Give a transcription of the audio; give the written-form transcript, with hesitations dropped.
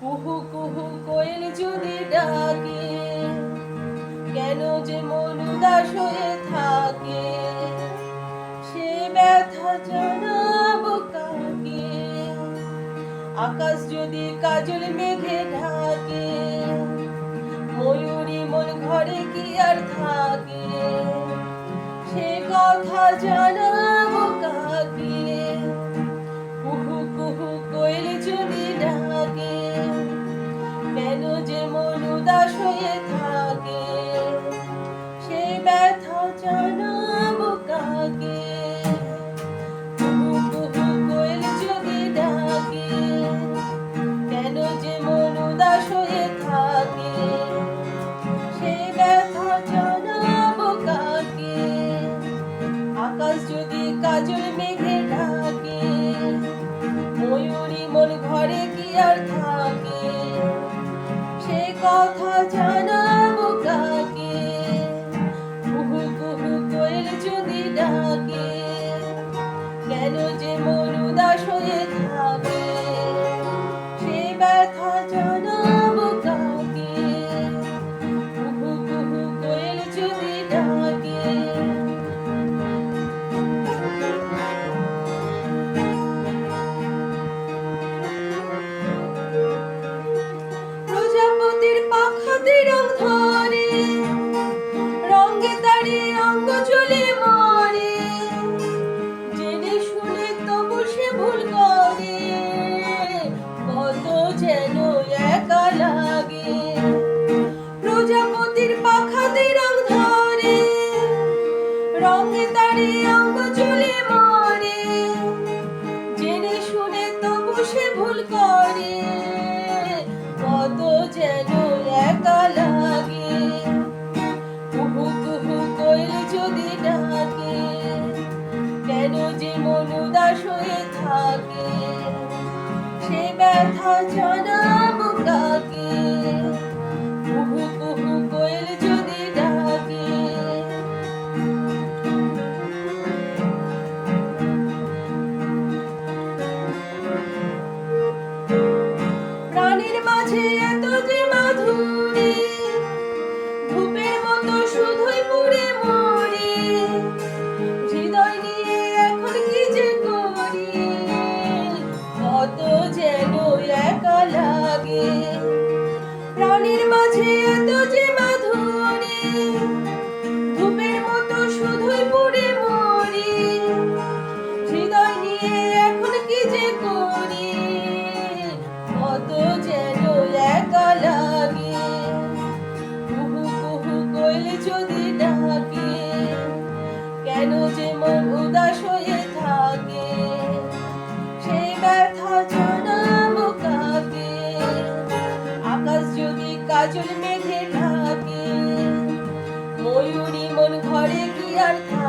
কুহু কুহু কোয়েল যদি ডাকে, কেন যে মন উদাস হয়ে থাকে, সে ব্যথা জানাবো কাকে? আকাশ যদি কাজল মেঘে ঢাকে, ময়ূরী মন ঘরে কি আর থাকে, সে কথা জানাবো কাকে? কুহু কুহু কোয়েল যদি ডাকে, কেন যে মন উদাস হয়ে থাকে, সে ব্যথা জানাবো কাকে? কুহু কুহু কোয়েল যদি ডাকে, কেন যে মন উদাস হয়ে থাকে, সে ব্যথা জানাবো কাকে? আকাশ যদি কাজল মেঘে ঢাকে, ময়ূরী মন ঘরে কি আর থাকে, সে কথা জানাবো কাকে? কুহু কুহু কোয়েল যদি ডাকে, কেন যে মন উদাস হয়ে থাকে, সে ব্যথা জানাবো কাকে? কুহু কুহু কোয়েল যদি ডাকে। প্রজাপতির পাখাতে রং ধরে, রঙে তারে অঙ্গ জ্বলে মরে, জেনে শুনে তবু সে ভুল করে, কত যেন একা লাগে। প্রজাপতির পাখাতে রং ধরে, রঙে তারে অঙ্গ জ্বলে মরে, জেনে শুনে তবু সে ভুল করে, কত যেন একা লাগে। কুহু কুহু কোয়েল যদি ডাকে, কেন যে মন উদাস হয়ে থাকে, সে ব্যথা জানাবো কাকে? কুহু কুহু কোয়েল যদি ডাকে। প্রাণীর মাঝে এত যে মাধুরী, ধূপের মতো শুধুই পুড়ে মরি, হৃদয় নিয়ে এখন কি যে করি, কত যেন একা লাগে। প্রাণীর মাঝে এত যে মাধুরী, ধূপের মতো শুধুই পুড়ে মরি, হৃদয় নিয়ে এখন কি যে করি, কত যেন একা লাগে। কুহু কুহু কোয়েল যদি ডাকে, কেন যে মন উদাস হয়ে থাকে, সে ব্যথা জানাবো কাকে? আকাশ যদি কাজল মেঘে ঢাকে, ময়ূরী মন ঘরে কি আর থাকে,